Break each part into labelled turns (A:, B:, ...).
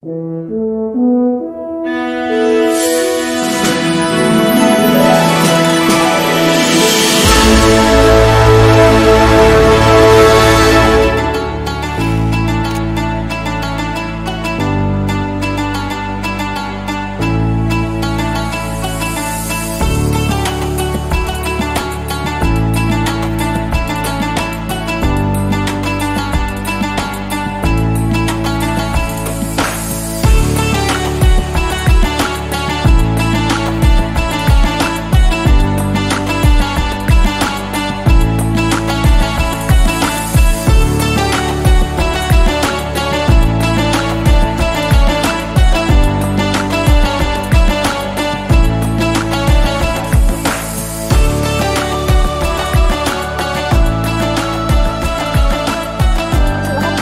A: Silakan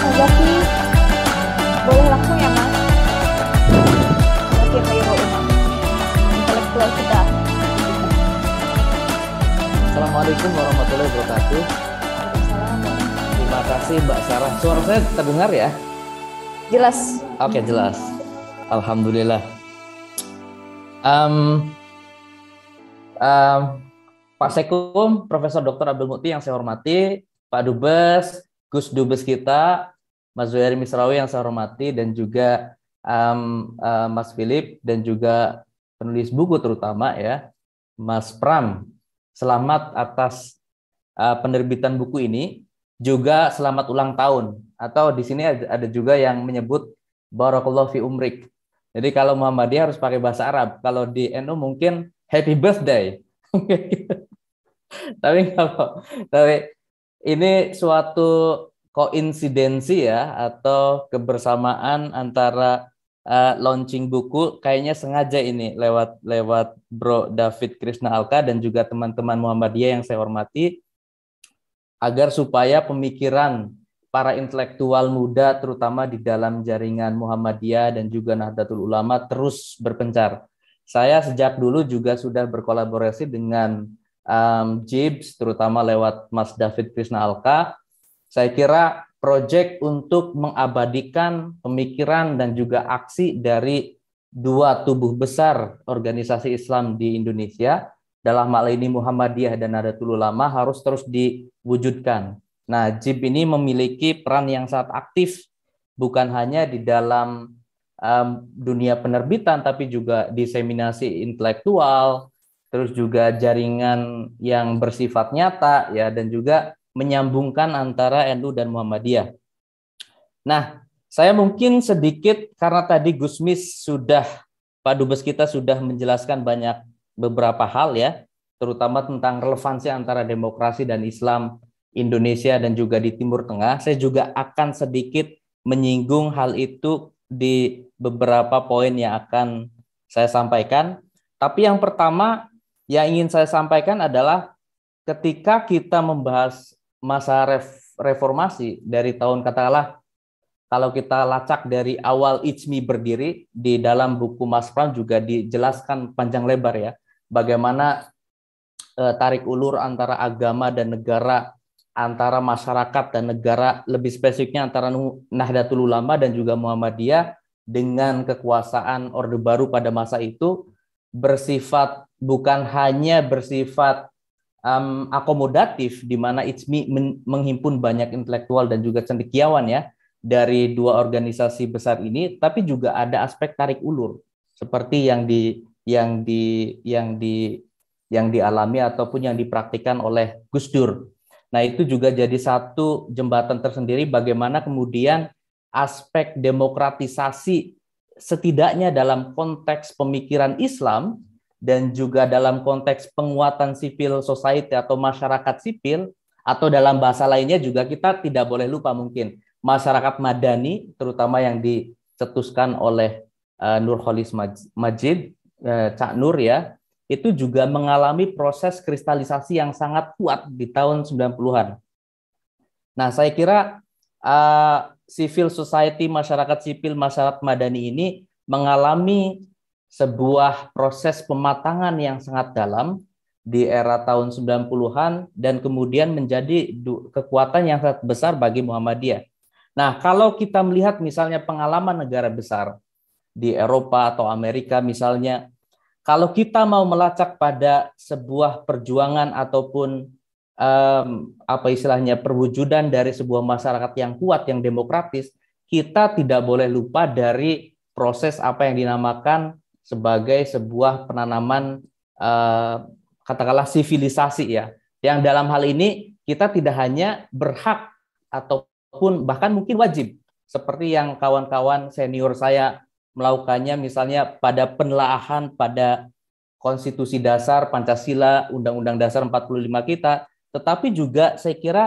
A: Mas Zaki, boleh langsung ya Mas. Zaki Khairul Umam, intelektual kita.
B: Assalamualaikum warahmatullahi wabarakatuh.
A: Waalaikumsalam.
B: Terima kasih Mbak Sarah. Suara saya terdengar ya?
A: Jelas.
B: Oke, jelas. Alhamdulillah. Em, em, Pak Sekum, Profesor Dr. Abdul Mukti yang saya hormati, Pak Dubes, Gus Dubes kita, Mas Zuhairi Misrawi yang saya hormati, dan juga Mas Philip, dan juga penulis buku terutama ya, Mas Pram. Selamat atas penerbitan buku ini, juga selamat ulang tahun. Atau di sini ada juga yang menyebut Barakallahu fi umrik. Jadi kalau Muhammadiyah harus pakai bahasa Arab, kalau di NU mungkin Happy Birthday. Tapi ini suatu koinsidensi ya, atau kebersamaan antara launching buku, kayaknya sengaja ini lewat Bro David Krishna Alka dan juga teman-teman Muhammadiyah yang saya hormati, agar supaya pemikiran para intelektual muda terutama di dalam jaringan Muhammadiyah dan juga Nahdlatul Ulama terus berpencar. Saya sejak dulu juga sudah berkolaborasi dengan JIBS, terutama lewat Mas David Krishna Alka. Saya kira proyek untuk mengabadikan pemikiran dan juga aksi dari dua tubuh besar organisasi Islam di Indonesia, dalam hal ini Muhammadiyah dan Nahdlatul Ulama, harus terus diwujudkan. Nah, JIB ini memiliki peran yang sangat aktif, bukan hanya di dalam dunia penerbitan, tapi juga diseminasi intelektual, terus juga jaringan yang bersifat nyata, ya, dan juga menyambungkan antara NU dan Muhammadiyah. Nah, saya mungkin sedikit, karena tadi Gusmis sudah, Pak Dubes kita sudah menjelaskan beberapa hal ya, terutama tentang relevansi antara demokrasi dan Islam Indonesia dan juga di Timur Tengah. Saya juga akan sedikit menyinggung hal itu di beberapa poin yang akan saya sampaikan. Tapi yang pertama yang ingin saya sampaikan adalah ketika kita membahas masa reformasi dari tahun, katakanlah kalau kita lacak dari awal IJMI berdiri, di dalam buku Mas Pram juga dijelaskan panjang lebar ya, bagaimana tarik ulur antara agama dan negara, antara masyarakat dan negara, lebih spesifiknya antara Nahdlatul Ulama dan juga Muhammadiyah dengan kekuasaan Orde Baru pada masa itu bersifat, bukan hanya bersifat akomodatif, di mana IJMI menghimpun banyak intelektual dan juga cendekiawan ya dari dua organisasi besar ini, tapi juga ada aspek tarik ulur seperti yang dialami ataupun yang dipraktikkan oleh Gus Dur. Nah, itu juga jadi satu jembatan tersendiri bagaimana kemudian aspek demokratisasi, setidaknya dalam konteks pemikiran Islam dan juga dalam konteks penguatan civil society atau masyarakat sipil, atau dalam bahasa lainnya juga kita tidak boleh lupa mungkin masyarakat madani, terutama yang dicetuskan oleh Nurholis Majid, Cak Nur ya, itu juga mengalami proses kristalisasi yang sangat kuat di tahun 90-an. Nah, saya kira civil society, masyarakat sipil, masyarakat madani ini mengalami sebuah proses pematangan yang sangat dalam di era tahun 90-an dan kemudian menjadi kekuatan yang sangat besar bagi Muhammadiyah. Nah, kalau kita melihat misalnya pengalaman negara besar di Eropa atau Amerika misalnya. Kalau kita mau melacak pada sebuah perjuangan ataupun apa istilahnya perwujudan dari sebuah masyarakat yang kuat, yang demokratis, kita tidak boleh lupa dari proses apa yang dinamakan sebagai sebuah penanaman katakanlah sivilisasi ya. Yang dalam hal ini kita tidak hanya berhak ataupun bahkan mungkin wajib seperti yang kawan-kawan senior saya melakukannya misalnya pada penelaahan pada Konstitusi Dasar Pancasila, Undang-Undang Dasar 45 kita, tetapi juga saya kira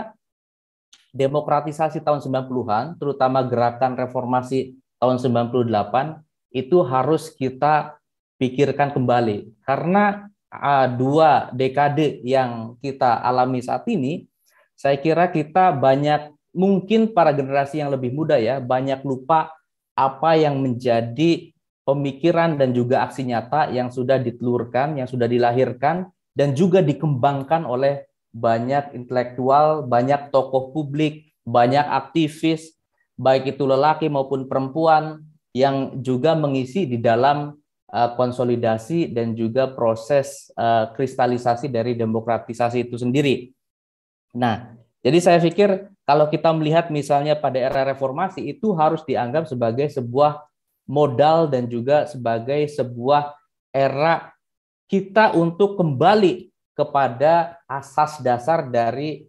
B: demokratisasi tahun 90-an, terutama gerakan reformasi tahun 98, itu harus kita pikirkan kembali. Karena dua dekade yang kita alami saat ini, saya kira kita banyak, mungkin para generasi yang lebih muda ya, banyak lupa apa yang menjadi pemikiran dan juga aksi nyata yang sudah ditelurkan, yang sudah dilahirkan, dan juga dikembangkan oleh banyak intelektual, banyak tokoh publik, banyak aktivis, baik itu lelaki maupun perempuan, yang juga mengisi di dalam konsolidasi dan juga proses kristalisasi dari demokratisasi itu sendiri. Nah, jadi saya pikir kalau kita melihat misalnya pada era reformasi itu harus dianggap sebagai sebuah modal dan juga sebagai sebuah era kita untuk kembali kepada asas dasar dari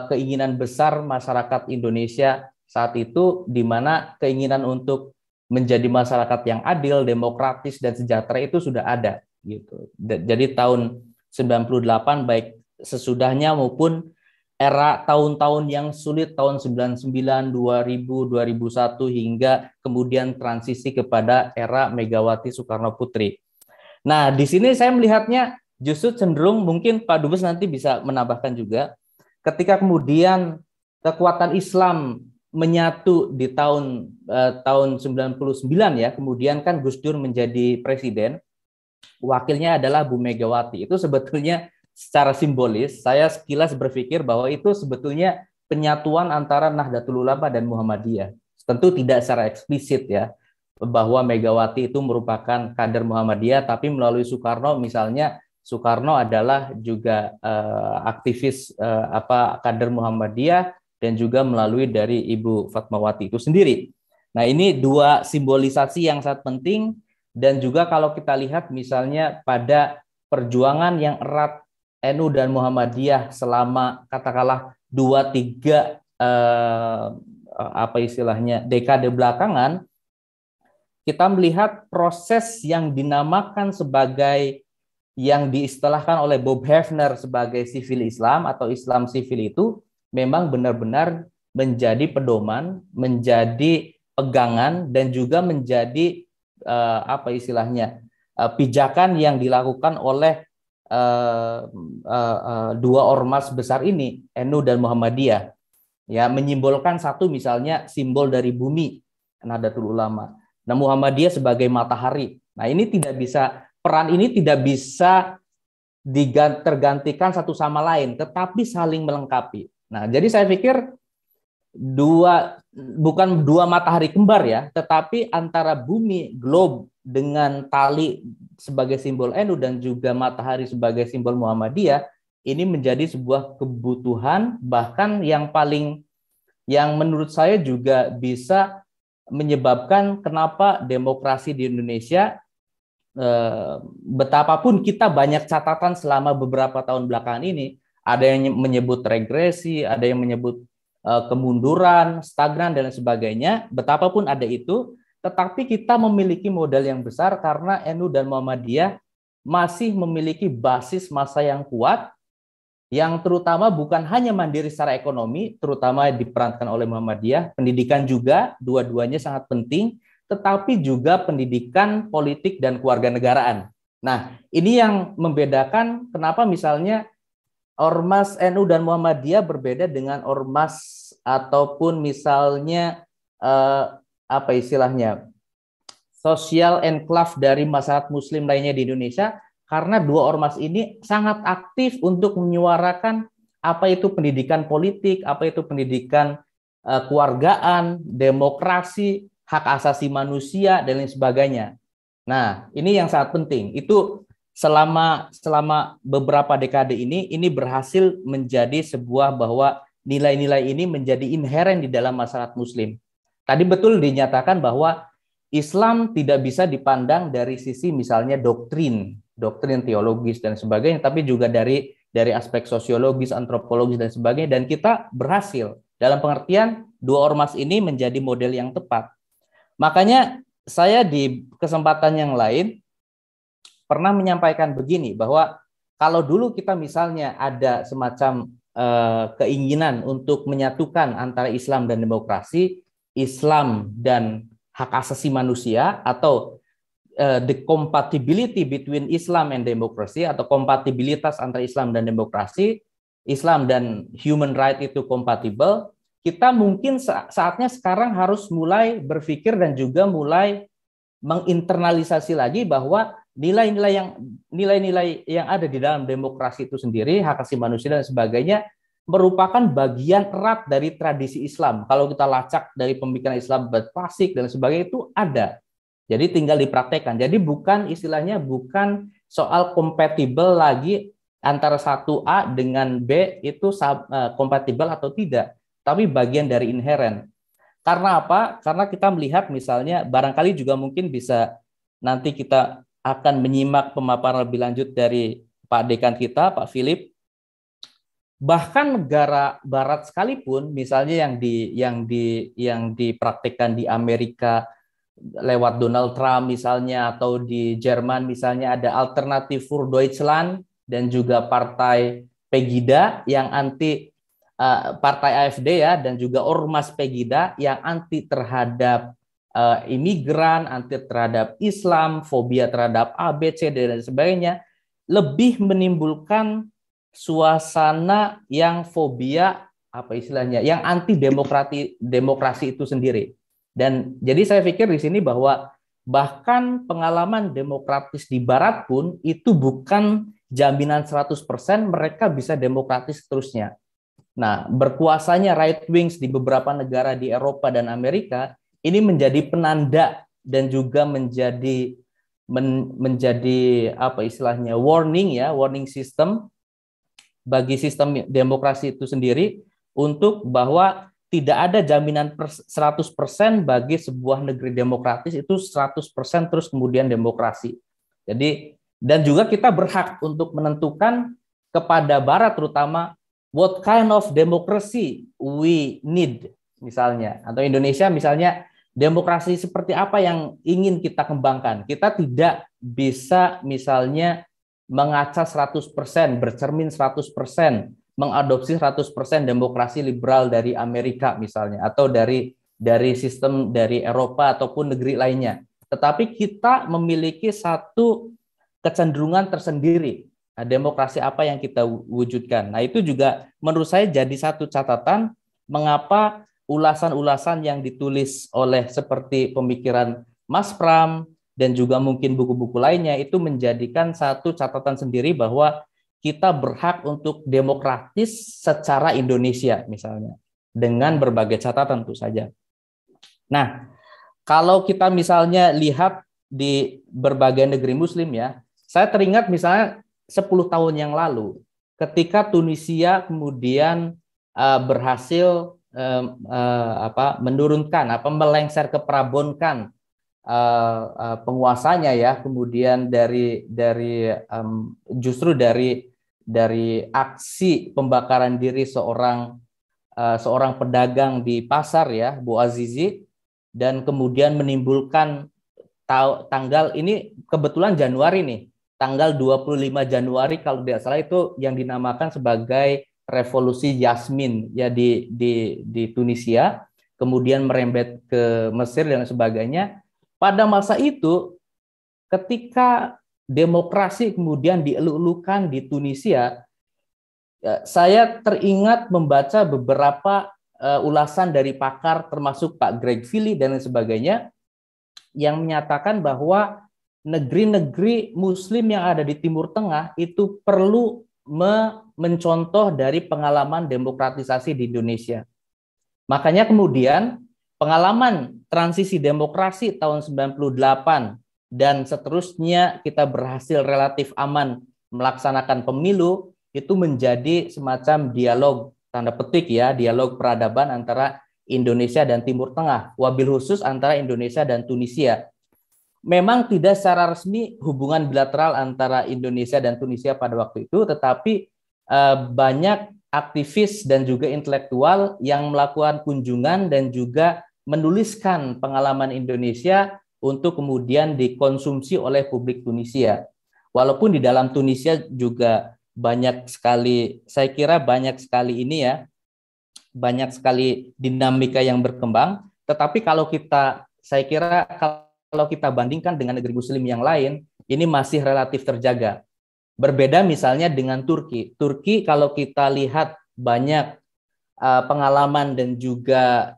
B: keinginan besar masyarakat Indonesia saat itu, di mana keinginan untuk menjadi masyarakat yang adil, demokratis, dan sejahtera itu sudah ada. Gitu. Jadi tahun 98 baik sesudahnya maupun era tahun-tahun yang sulit tahun 99, 2000, 2001 hingga kemudian transisi kepada era Megawati Soekarno Putri. Nah, di sini saya melihatnya justru cenderung mungkin Pak Dubes nanti bisa menambahkan juga ketika kemudian kekuatan Islam menyatu di tahun 99 ya, kemudian kan Gus Dur menjadi presiden, wakilnya adalah Bu Megawati. Itu sebetulnya secara simbolis, saya sekilas berpikir bahwa itu sebetulnya penyatuan antara Nahdlatul Ulama dan Muhammadiyah. Tentu tidak secara eksplisit ya, bahwa Megawati itu merupakan kader Muhammadiyah, tapi melalui Soekarno misalnya, Soekarno adalah juga aktivis kader Muhammadiyah dan juga melalui dari Ibu Fatmawati itu sendiri. Nah, ini dua simbolisasi yang sangat penting, dan juga kalau kita lihat misalnya pada perjuangan yang erat NU dan Muhammadiyah selama katakanlah 2-3 dekade belakangan, kita melihat proses yang dinamakan sebagai, yang diistilahkan oleh Bob Hefner sebagai sivil Islam atau Islam sivil itu memang benar-benar menjadi pedoman, menjadi pegangan, dan juga menjadi pijakan yang dilakukan oleh dua ormas besar ini, NU dan Muhammadiyah, ya, menyimbolkan satu misalnya simbol dari bumi, Nahdlatul Ulama. Nah, Muhammadiyah sebagai matahari. Nah, ini tidak bisa, peran ini tidak bisa tergantikan satu sama lain, tetapi saling melengkapi. Nah, jadi saya pikir bukan dua matahari kembar ya, tetapi antara bumi, globe dengan tali sebagai simbol NU dan juga matahari sebagai simbol Muhammadiyah, ini menjadi sebuah kebutuhan, bahkan yang menurut saya juga bisa menyebabkan kenapa demokrasi di Indonesia, betapapun kita banyak catatan selama beberapa tahun belakangan ini, ada yang menyebut regresi, ada yang menyebut kemunduran, stagnan, dan sebagainya, betapapun ada itu, tetapi kita memiliki modal yang besar karena NU dan Muhammadiyah masih memiliki basis massa yang kuat, yang terutama bukan hanya mandiri secara ekonomi, terutama diperankan oleh Muhammadiyah, pendidikan juga, dua-duanya sangat penting, tetapi juga pendidikan politik dan kewarganegaraan. Nah, ini yang membedakan kenapa misalnya ormas NU dan Muhammadiyah berbeda dengan ormas ataupun misalnya sosial enklave dari masyarakat muslim lainnya di Indonesia, karena dua ormas ini sangat aktif untuk menyuarakan apa itu pendidikan politik, apa itu pendidikan kewargaan, demokrasi, hak asasi manusia, dan lain sebagainya. Nah, ini yang sangat penting. Itu selama beberapa dekade ini berhasil menjadi sebuah bahwa nilai-nilai ini menjadi inheren di dalam masyarakat Muslim. Tadi betul dinyatakan bahwa Islam tidak bisa dipandang dari sisi misalnya doktrin teologis dan sebagainya, tapi juga dari aspek sosiologis, antropologis dan sebagainya. Dan kita berhasil dalam pengertian dua ormas ini menjadi model yang tepat. Makanya saya di kesempatan yang lain pernah menyampaikan begini, bahwa kalau dulu kita misalnya ada semacam keinginan untuk menyatukan antara Islam dan demokrasi, Islam dan hak asasi manusia, atau the compatibility between Islam and democracy, atau kompatibilitas antara Islam dan demokrasi, Islam dan human right itu kompatibel, kita mungkin saatnya sekarang harus mulai berpikir dan juga mulai menginternalisasi lagi bahwa nilai-nilai yang ada di dalam demokrasi itu sendiri, hak asasi manusia dan sebagainya, merupakan bagian erat dari tradisi Islam. Kalau kita lacak dari pemikiran Islam klasik dan sebagainya, itu ada. Jadi tinggal dipraktekkan. Jadi istilahnya bukan soal kompatibel lagi antara satu A dengan B itu kompatibel atau tidak, tapi bagian dari inheren. Karena apa? Karena kita melihat misalnya, barangkali juga mungkin bisa nanti kita akan menyimak pemaparan lebih lanjut dari Pak Dekan kita, Pak Philip. Bahkan negara Barat sekalipun, misalnya yang dipraktikkan di Amerika lewat Donald Trump misalnya, atau di Jerman misalnya ada Alternative für Deutschland dan juga Partai Pegida yang anti Partai AfD ya, dan juga Ormas Pegida yang anti terhadap imigran, anti terhadap Islam, fobia terhadap A, B, C, D, dan sebagainya, lebih menimbulkan suasana yang fobia, yang anti demokrasi itu sendiri. Dan jadi saya pikir di sini bahwa bahkan pengalaman demokratis di Barat pun itu bukan jaminan 100% mereka bisa demokratis seterusnya. Nah, berkuasanya right wings di beberapa negara di Eropa dan Amerika ini menjadi penanda dan juga menjadi warning system bagi sistem demokrasi itu sendiri, untuk bahwa tidak ada jaminan 100% bagi sebuah negeri demokratis itu 100% terus kemudian demokrasi. Jadi, dan juga kita berhak untuk menentukan kepada Barat terutama what kind of democracy we need, misalnya, atau Indonesia misalnya, demokrasi seperti apa yang ingin kita kembangkan. Kita tidak bisa misalnya mengaca 100%, bercermin 100%, mengadopsi 100% demokrasi liberal dari Amerika misalnya, atau dari sistem dari Eropa ataupun negeri lainnya. Tetapi kita memiliki satu kecenderungan tersendiri. Nah, demokrasi apa yang kita wujudkan. Nah, itu juga menurut saya jadi satu catatan mengapa ulasan-ulasan yang ditulis oleh seperti pemikiran Mas Pram dan juga mungkin buku-buku lainnya itu menjadikan satu catatan sendiri bahwa kita berhak untuk demokratis secara Indonesia misalnya, dengan berbagai catatan tentu saja. Nah, kalau kita misalnya lihat di berbagai negeri Muslim ya, saya teringat misalnya 10 tahun yang lalu ketika Tunisia kemudian berhasil menurunkan, melengser keperabonkan penguasanya ya, kemudian justru dari aksi pembakaran diri seorang pedagang di pasar ya, Bu Azizi, dan kemudian menimbulkan tanggal ini kebetulan Januari nih, tanggal 25 Januari kalau tidak salah, itu yang dinamakan sebagai revolusi Yasmin ya di Tunisia, kemudian merembet ke Mesir dan sebagainya. Pada masa itu ketika demokrasi kemudian dielulukan di Tunisia, saya teringat membaca beberapa ulasan dari pakar termasuk Pak Greg Philly dan lain sebagainya yang menyatakan bahwa negeri-negeri Muslim yang ada di Timur Tengah itu perlu mencontoh dari pengalaman demokratisasi di Indonesia. Makanya kemudian pengalaman transisi demokrasi tahun 98 dan seterusnya kita berhasil relatif aman melaksanakan pemilu, itu menjadi semacam dialog, tanda petik ya, dialog peradaban antara Indonesia dan Timur Tengah, wabil khusus antara Indonesia dan Tunisia. Memang tidak secara resmi hubungan bilateral antara Indonesia dan Tunisia pada waktu itu, tetapi banyak aktivis dan juga intelektual yang melakukan kunjungan dan juga menuliskan pengalaman Indonesia untuk kemudian dikonsumsi oleh publik Tunisia. Walaupun di dalam Tunisia juga banyak sekali, saya kira banyak sekali ini ya, banyak sekali dinamika yang berkembang, tetapi saya kira kalau kita bandingkan dengan negeri muslim yang lain, ini masih relatif terjaga. Berbeda misalnya dengan Turki. Turki kalau kita lihat banyak pengalaman dan juga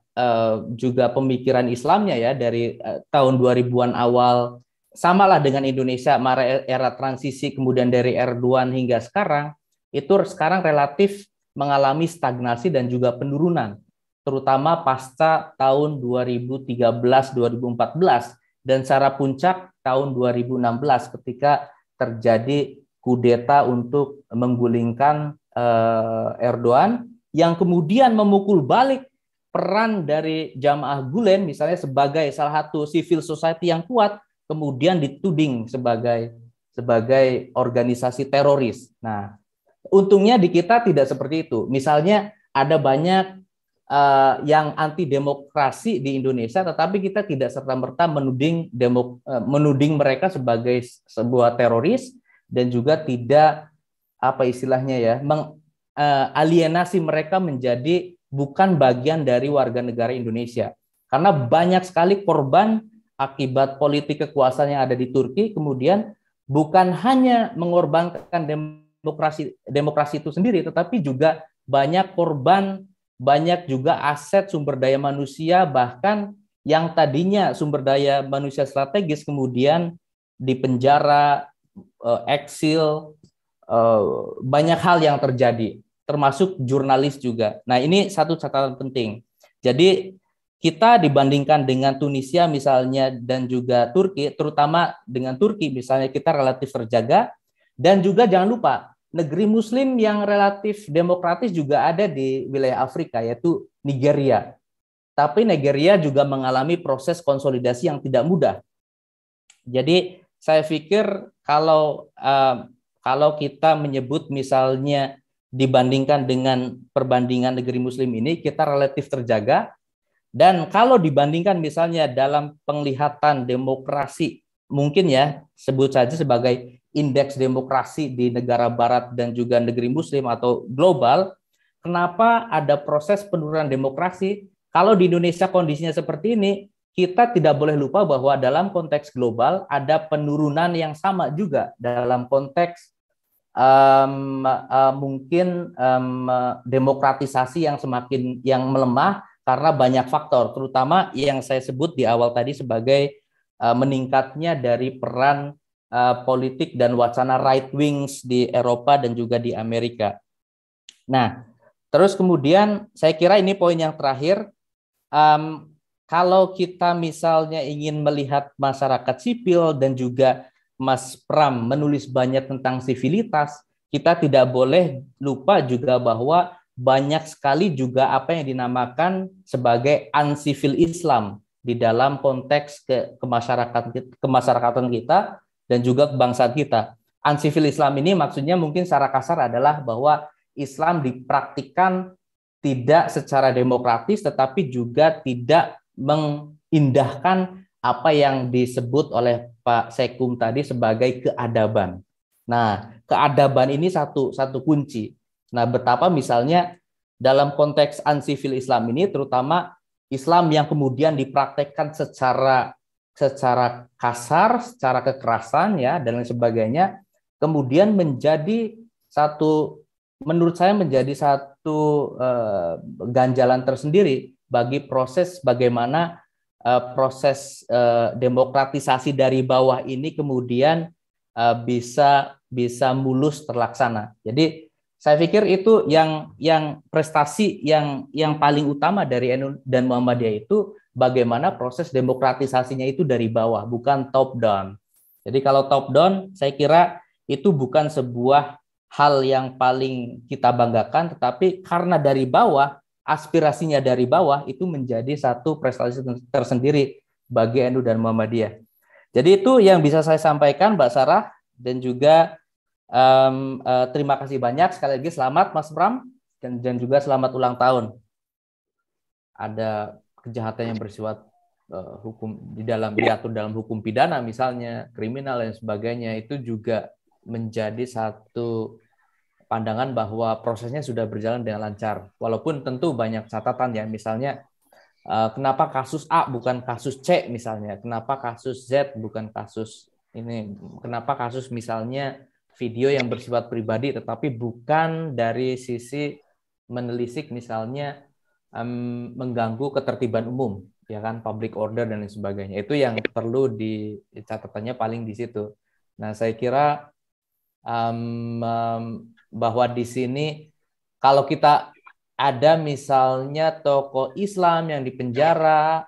B: pemikiran Islamnya ya dari tahun 2000-an awal, samalah dengan Indonesia, era transisi kemudian dari Erdogan hingga sekarang, itu sekarang relatif mengalami stagnasi dan juga penurunan, terutama pasca tahun 2013-2014 dan secara puncak tahun 2016 ketika terjadi kudeta untuk menggulingkan Erdogan yang kemudian memukul balik peran dari Jamaah Gulen misalnya sebagai salah satu civil society yang kuat, kemudian dituding sebagai organisasi teroris. Nah, untungnya di kita tidak seperti itu. Misalnya ada banyak yang anti demokrasi di Indonesia, tetapi kita tidak serta-merta menuding mereka sebagai sebuah teroris dan juga tidak apa istilahnya ya, alienasi mereka menjadi bukan bagian dari warga negara Indonesia. Karena banyak sekali korban akibat politik kekuasaan yang ada di Turki, kemudian bukan hanya mengorbankan demokrasi itu sendiri, tetapi juga banyak korban, banyak juga aset sumber daya manusia, bahkan yang tadinya sumber daya manusia strategis kemudian dipenjara, eksil, banyak hal yang terjadi, termasuk jurnalis juga. Nah, ini satu catatan penting. Jadi kita dibandingkan dengan Tunisia misalnya dan juga Turki, terutama dengan Turki misalnya kita relatif terjaga, dan juga jangan lupa negeri muslim yang relatif demokratis juga ada di wilayah Afrika, yaitu Nigeria. Tapi Nigeria juga mengalami proses konsolidasi yang tidak mudah. Jadi saya pikir kalau kita menyebut misalnya dibandingkan dengan perbandingan negeri muslim ini, kita relatif terjaga. Dan kalau dibandingkan misalnya dalam penglihatan demokrasi, mungkin ya sebut saja sebagai indeks demokrasi di negara barat dan juga negeri muslim atau global, kenapa ada proses penurunan demokrasi? Kalau di Indonesia kondisinya seperti ini, kita tidak boleh lupa bahwa dalam konteks global ada penurunan yang sama juga dalam konteks mungkin demokratisasi yang semakin melemah karena banyak faktor, terutama yang saya sebut di awal tadi sebagai meningkatnya dari peran politik dan wacana right wings di Eropa dan juga di Amerika. Nah, terus kemudian saya kira ini poin yang terakhir, kalau kita misalnya ingin melihat masyarakat sipil dan juga Mas Pram menulis banyak tentang sivilitas, kita tidak boleh lupa juga bahwa banyak sekali juga apa yang dinamakan sebagai uncivil Islam di dalam konteks kemasyarakatan kita dan juga kebangsaan kita. Uncivil Islam ini maksudnya mungkin secara kasar adalah bahwa Islam dipraktikkan tidak secara demokratis tetapi juga tidak mengindahkan apa yang disebut oleh Pak Sekum tadi sebagai keadaban. Nah, keadaban ini satu kunci. Nah, betapa misalnya dalam konteks uncivil Islam ini, terutama Islam yang kemudian dipraktekkan secara kasar, secara kekerasan ya dan lain sebagainya, kemudian menjadi menurut saya menjadi satu ganjalan tersendiri bagi proses bagaimana proses demokratisasi dari bawah ini kemudian bisa mulus terlaksana. Jadi saya pikir itu yang prestasi yang paling utama dari NU dan Muhammadiyah itu bagaimana proses demokratisasinya itu dari bawah, bukan top down. Jadi kalau top down, saya kira itu bukan sebuah hal yang paling kita banggakan, tetapi karena dari bawah, aspirasinya dari bawah itu menjadi satu prestasi tersendiri bagi NU dan Muhammadiyah. Jadi itu yang bisa saya sampaikan, Mbak Sarah, dan juga terima kasih banyak sekali lagi, selamat Mas Pram, dan juga selamat ulang tahun. Ada kejahatan yang bersifat hukum diatur dalam hukum pidana, misalnya kriminal dan sebagainya, itu juga menjadi satu pandangan bahwa prosesnya sudah berjalan dengan lancar. Walaupun tentu banyak catatan ya, misalnya kenapa kasus A bukan kasus C misalnya, kenapa kasus Z bukan kasus ini, kenapa kasus misalnya video yang bersifat pribadi tetapi bukan dari sisi menelisik misalnya mengganggu ketertiban umum, ya kan, public order dan lain sebagainya. Itu yang perlu catatannya paling di situ. Nah, saya kira bahwa di sini kalau kita ada misalnya tokoh Islam yang dipenjara,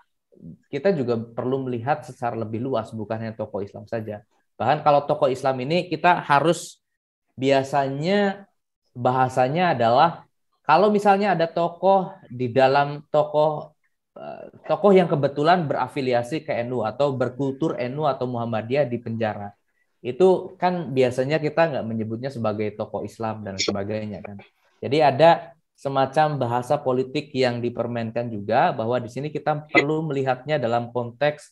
B: kita juga perlu melihat secara lebih luas, bukan hanya tokoh Islam saja. Bahkan kalau tokoh Islam ini kita harus biasanya bahasanya adalah kalau misalnya ada tokoh di dalam tokoh yang kebetulan berafiliasi ke NU atau berkultur NU atau Muhammadiyah di penjara, itu kan biasanya kita nggak menyebutnya sebagai tokoh Islam dan sebagainya kan. Jadi ada semacam bahasa politik yang dipermainkan juga, bahwa di sini kita perlu melihatnya dalam konteks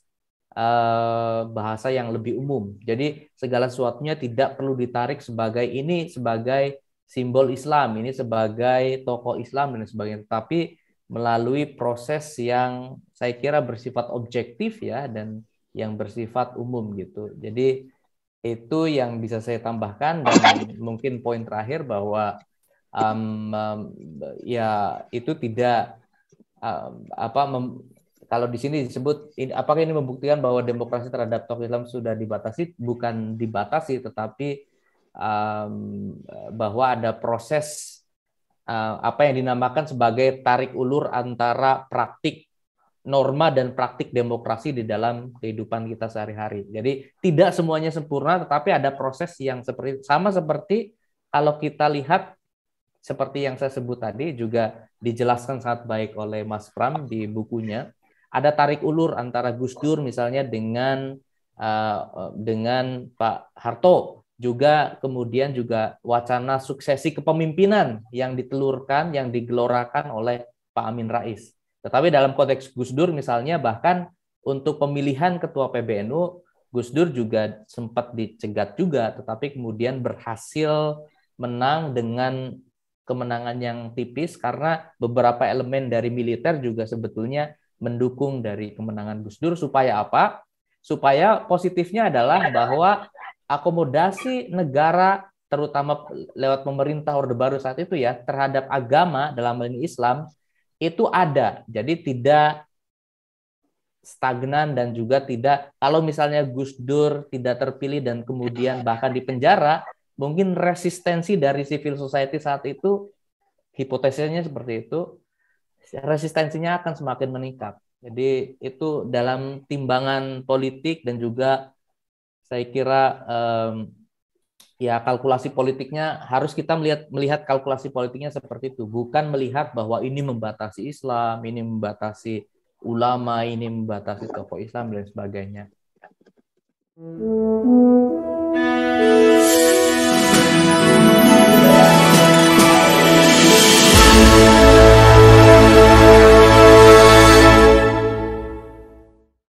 B: bahasa yang lebih umum. Jadi segala sesuatunya tidak perlu ditarik sebagai ini sebagai simbol Islam, ini sebagai tokoh Islam dan sebagainya, tapi melalui proses yang saya kira bersifat objektif ya, dan yang bersifat umum gitu. Jadi itu yang bisa saya tambahkan, dan mungkin poin terakhir bahwa ya itu tidak kalau di sini disebut apakah ini membuktikan bahwa demokrasi terhadap tokoh Islam sudah dibatasi? Bukan dibatasi, tetapi bahwa ada proses apa yang dinamakan sebagai tarik ulur antara praktik norma dan praktik demokrasi di dalam kehidupan kita sehari-hari. Jadi tidak semuanya sempurna, tetapi ada proses yang sama seperti kalau kita lihat seperti yang saya sebut tadi, juga dijelaskan sangat baik oleh Mas Pram di bukunya. Ada tarik ulur antara Gus Dur misalnya dengan Pak Harto, juga kemudian juga wacana suksesi kepemimpinan yang ditelurkan, yang digelorakan oleh Pak Amin Rais. Tetapi dalam konteks Gus Dur misalnya, bahkan untuk pemilihan ketua PBNU, Gus Dur juga sempat dicegat juga, tetapi kemudian berhasil menang dengan kemenangan yang tipis karena beberapa elemen dari militer juga sebetulnya mendukung dari kemenangan Gus Dur. Supaya apa? Supaya positifnya adalah bahwa akomodasi negara, terutama lewat pemerintah Orde Baru saat itu ya, terhadap agama dalam hal ini Islam, itu ada. Jadi tidak stagnan, dan juga tidak, kalau misalnya Gus Dur tidak terpilih dan kemudian bahkan dipenjara, mungkin resistensi dari civil society saat itu, hipotesisnya seperti itu, resistensinya akan semakin meningkat. Jadi itu dalam timbangan politik, dan juga saya kira ya kalkulasi politiknya harus kita melihat kalkulasi politiknya seperti itu, bukan melihat bahwa ini membatasi Islam, ini membatasi ulama, ini membatasi tokoh Islam dan sebagainya.